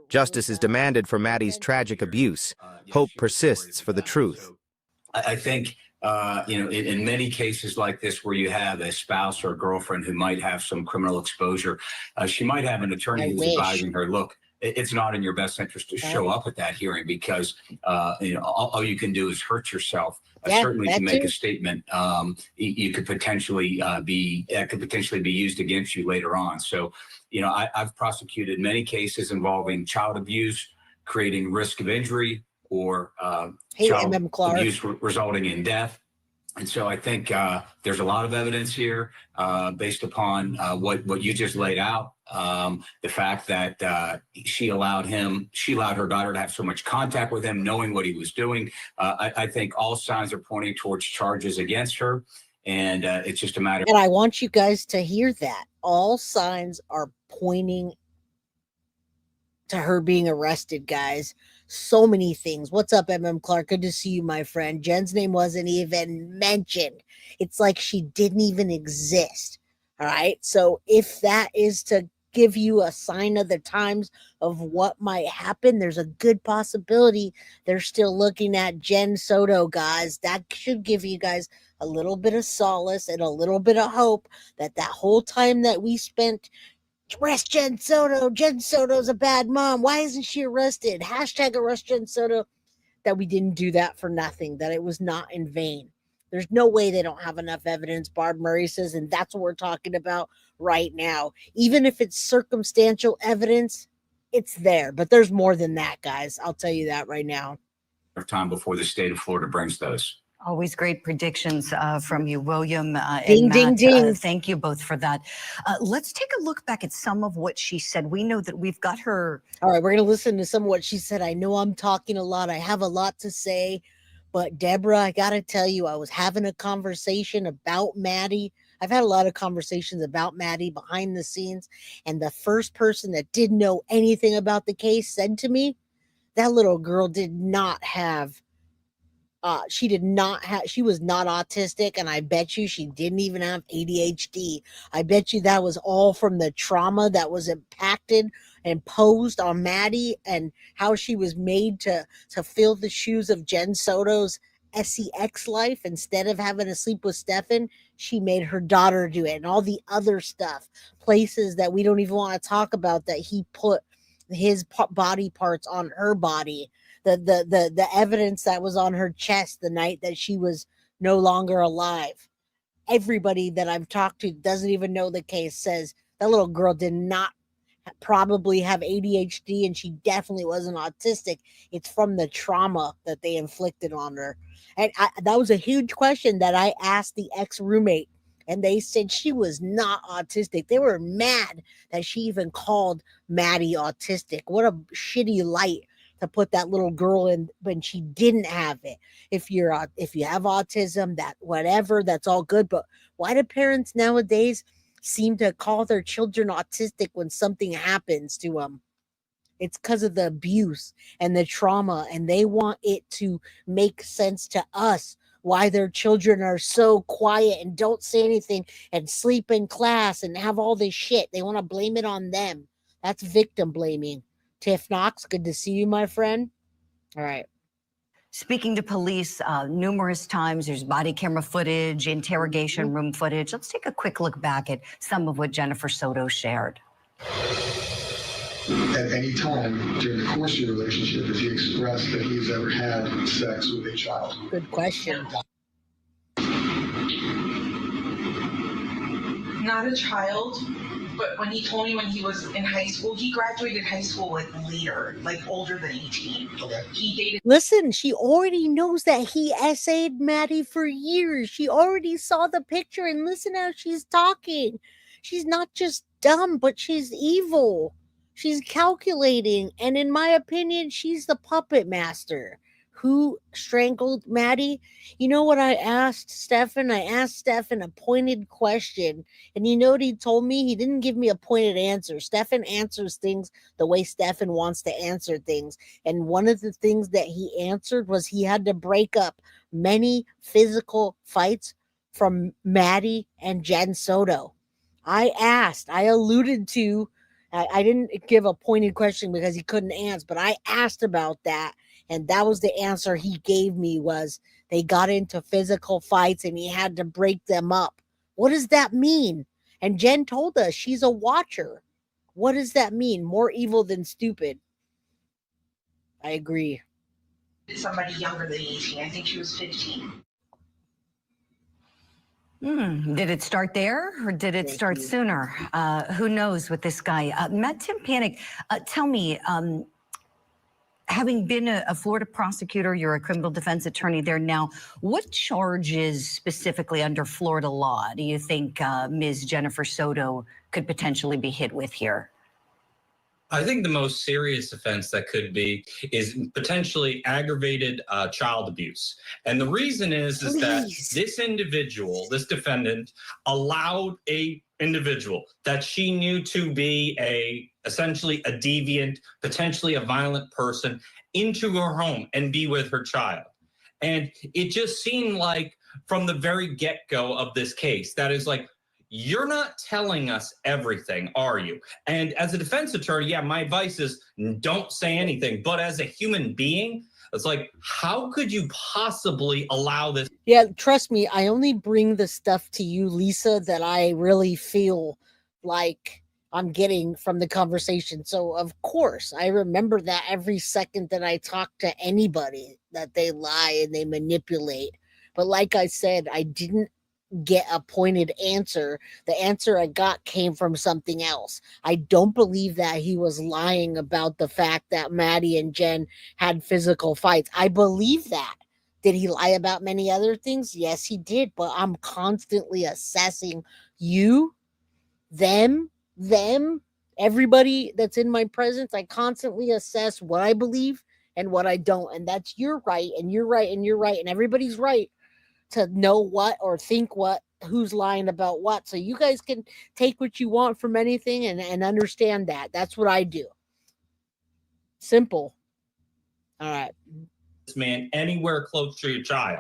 Justice is demanded for Maddie's tragic abuse. Hope persists for the truth. I think, in many cases like this where you have a spouse or a girlfriend who might have some criminal exposure, she might have an attorney who's advising her, look, it's not in your best interest to show up at that hearing because, all you can do is hurt yourself. Certainly to make a statement, you could potentially be used against you later on. So, I've prosecuted many cases involving child abuse, creating risk of injury, or child abuse resulting in death. And so I think there's a lot of evidence here based upon what you just laid out. The fact that she allowed her daughter to have so much contact with him, knowing what he was doing. I think all signs are pointing towards charges against her. And it's just a matter. And I want you guys to hear that. All signs are pointing to her being arrested, guys. So many things. What's up, Clark? Good to see you, my friend. Jen's name wasn't even mentioned. It's like she didn't even exist. All right. So if that is to give you a sign of the times of what might happen, there's a good possibility they're still looking at Jen Soto, guys. That should give you guys a little bit of solace and a little bit of hope that whole time that we spent, arrest Jen Soto. Jen Soto's a bad mom. Why isn't she arrested? Hashtag arrest Jen Soto. That we didn't do that for nothing, that it was not in vain. There's no way they don't have enough evidence, Barb Murray says, and that's what we're talking about right now. Even if it's circumstantial evidence, it's there. But there's more than that, guys. I'll tell you that right now. Time before the state of Florida brings those. Always great predictions from you, William ding, and Matt. Ding, ding. Thank you both for that. Let's take a look back at some of what she said. We know that we've got her. All right, we're going to listen to some of what she said. I know I'm talking a lot. I have a lot to say. But Deborah, I got to tell you, I was having a conversation about Maddie. I've had a lot of conversations about Maddie behind the scenes. And the first person that didn't know anything about the case said to me, that little girl did not have she was not autistic, and I bet you she didn't even have ADHD. I bet you that was all from the trauma that was impacted and imposed on Maddie, and how she was made to fill the shoes of Jen Soto's sex life. Instead of having to sleep with Stefan, she made her daughter do it, and all the other stuff, places that we don't even want to talk about, that he put his body parts on her body. The evidence that was on her chest the night that she was no longer alive. Everybody that I've talked to doesn't even know the case, says that little girl did not probably have ADHD, and she definitely wasn't autistic. It's from the trauma that they inflicted on her. And that was a huge question that I asked the ex-roommate, and they said she was not autistic. They were mad that she even called Maddie autistic. What a shitty light to put that little girl in when she didn't have it. If you have autism, that whatever, that's all good. But why do parents nowadays seem to call their children autistic when something happens to them? It's because of the abuse and the trauma, and they want it to make sense to us why their children are so quiet and don't say anything and sleep in class and have all this shit. They want to blame it on them. That's victim blaming. Tiff Knox, good to see you, my friend. All right. Speaking to police numerous times, there's body camera footage, interrogation room footage. Let's take a quick look back at some of what Jennifer Soto shared. At any time during the course of your relationship, has he expressed that he's ever had sex with a child? Good question. Not a child, but when he told me when he was in high school, he graduated high school later, older than 18. Okay. He dated. Listen, she already knows that he essayed Maddie for years. She already saw the picture, and listen how she's talking. She's not just dumb, but she's evil. She's calculating, and in my opinion, she's the puppet master. Who strangled Maddie? You know what I asked Stefan? I asked Stefan a pointed question, and you know what he told me? He didn't give me a pointed answer. Stefan answers things the way Stefan wants to answer things, and one of the things that he answered was he had to break up many physical fights from Maddie and Jen Soto. I alluded to I didn't give a pointed question because he couldn't answer, but I asked about that, and that was the answer he gave me was they got into physical fights and he had to break them up. What does that mean? And Jen told us she's a watcher. What does that mean? More evil than stupid. I agree. Somebody younger than 18. I think she was 15. Did it start there or did it start sooner? Who knows with this guy? Matt Timpanic, tell me, having been a Florida prosecutor, you're a criminal defense attorney there now. What charges specifically under Florida law do you think Ms. Jennifer Soto could potentially be hit with here? I think the most serious offense that could be is potentially aggravated child abuse. And the reason is that this individual, this defendant, allowed a individual that she knew to be essentially a deviant, potentially a violent person into her home and be with her child. And it just seemed like from the very get-go of this case, that is like, you're not telling us everything, are you? And as a defense attorney, yeah, my advice is don't say anything. But as a human being, it's like, how could you possibly allow this? Yeah, trust me, I only bring the stuff to you, Lisa, that I really feel like I'm getting from the conversation. So, of course, I remember that every second that I talk to anybody, that they lie and they manipulate. But like I said, I didn't get a pointed answer. The answer I got came from something else. I don't believe that he was lying about the fact that Maddie and Jen had physical fights. I believe that. Did he lie about many other things? Yes, he did. But I'm constantly assessing you, them, everybody that's in my presence. I constantly assess what I believe and what I don't. And that's you're right, and you're right, and you're right, and everybody's right to know what or think what, who's lying about what. So you guys can take what you want from anything and understand that. That's what I do. Simple. All right. This man anywhere close to your child.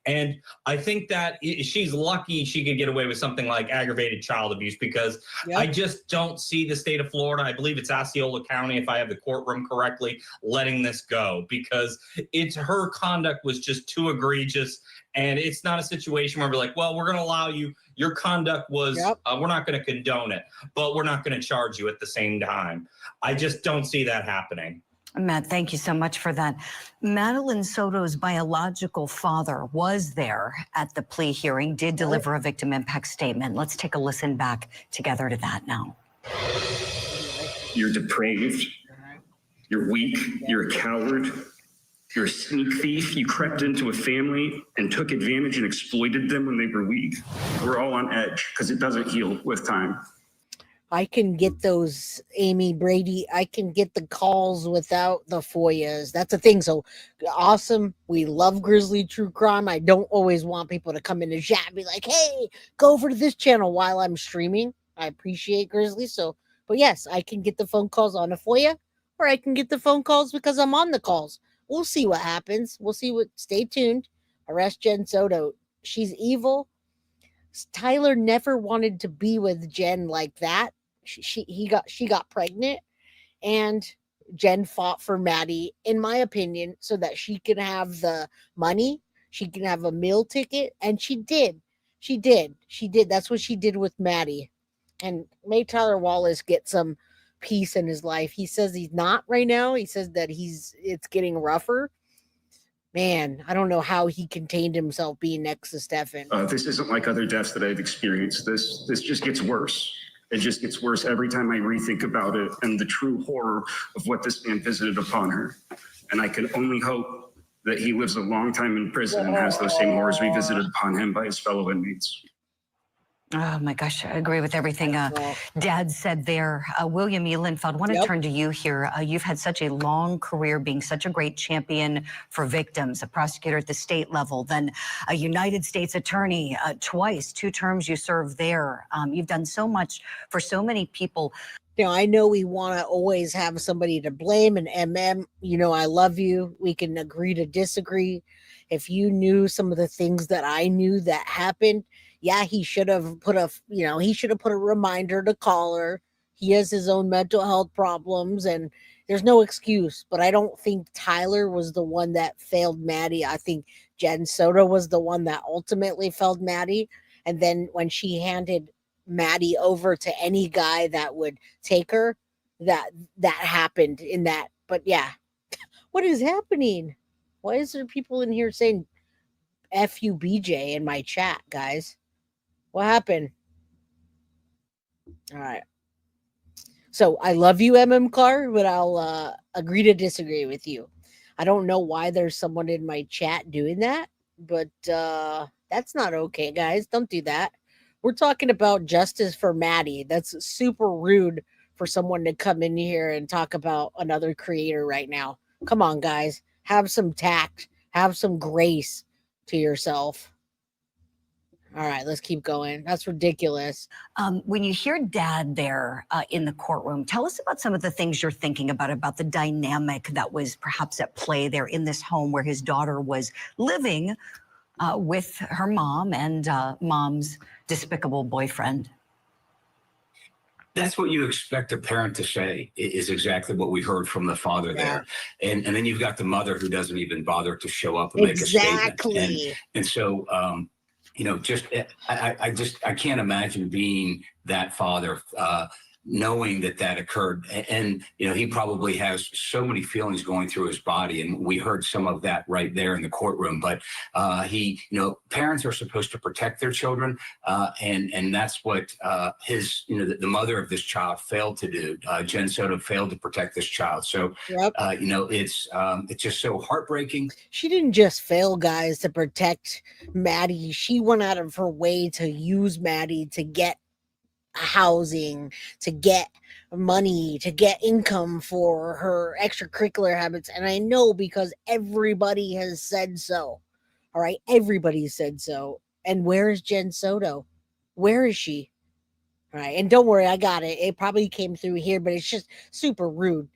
And I think that she's lucky she could get away with something like aggravated child abuse because I just don't see the state of Florida. I believe it's Osceola County, if I have the courtroom correctly, letting this go because her conduct was just too egregious. And it's not a situation where we're like, well, we're going to allow you. Your conduct was, we're not going to condone it, but we're not going to charge you at the same time. I just don't see that happening. Matt, thank you so much for that. Madeline Soto's biological father was there at the plea hearing, did deliver a victim impact statement. Let's take a listen back together to that now. You're depraved. You're weak. You're a coward. You're a sneak thief. You crept into a family and took advantage and exploited them when they were weak. We're all on edge because it doesn't heal with time. I can get those, Amy Brady. I can get the calls without the FOIAs. That's the thing. So awesome. We love Grizzly True Crime. I don't always want people to come in the chat and be like, hey, go over to this channel while I'm streaming. I appreciate Grizzly. So, but yes, I can get the phone calls on a FOIA, or I can get the phone calls because I'm on the calls. We'll see what happens. We'll see what, stay tuned. Arrest Jen Soto. She's evil. Tyler never wanted to be with Jen like that. She got pregnant, and Jen fought for Maddie, in my opinion, so that she could have the money, she can have a meal ticket, and she did. That's what she did with Maddie. And made Tyler Wallace get some peace in his life. He says he's not right now. He says that it's getting rougher. Man, I don't know how he contained himself being next to Stefan. This isn't like other deaths that I've experienced. This just gets worse. It just gets worse every time I rethink about it and the true horror of what this man visited upon her. And I can only hope that he lives a long time in prison and has those same horrors revisited upon him by his fellow inmates. Oh my gosh, I agree with everything Dad said there. William E. Linfeld, I want to turn to you here. You've had such a long career being such a great champion for victims, a prosecutor at the state level, then a United States attorney twice, 2 terms you served there. You've done so much for so many people. You know, I know we want to always have somebody to blame, and you know, I love you. We can agree to disagree. If you knew some of the things that I knew that happened, yeah, he should have put a reminder to call her. He has his own mental health problems, and there's no excuse. But I don't think Tyler was the one that failed Maddie. I think Jen Soto was the one that ultimately failed Maddie. And then when she handed Maddie over to any guy that would take her, that happened in that. But yeah, what is happening? Why is there people in here saying F you BJ in my chat, guys? What happened? All right. So I love you, Carr, but I'll agree to disagree with you. I don't know why there's someone in my chat doing that, but that's not okay, guys. Don't do that. We're talking about justice for Maddie. That's super rude for someone to come in here and talk about another creator right now. Come on, guys. Have some tact. Have some grace to yourself. All right, let's keep going. That's ridiculous. When you hear Dad there in the courtroom, tell us about some of the things you're thinking about the dynamic that was perhaps at play there in this home where his daughter was living with her mom and mom's despicable boyfriend. That's what you expect a parent to say, is exactly what we heard from the father there. And then you've got the mother who doesn't even bother to show up and make a statement. And so, just I can't imagine being that father, knowing that occurred. And he probably has so many feelings going through his body, and we heard some of that right there in the courtroom. But parents are supposed to protect their children, and that's what the mother of this child failed to do. Jen Soto failed to protect this child. So it's just so heartbreaking. She didn't just fail, guys, to protect Maddie. She went out of her way to use Maddie to get housing, to get money, to get income for her extracurricular habits. And I know because everybody has said so. All right, everybody said so. And where is Jen Soto? Where is she? All right, and don't worry, I got it. It probably came through here, but it's just super rude.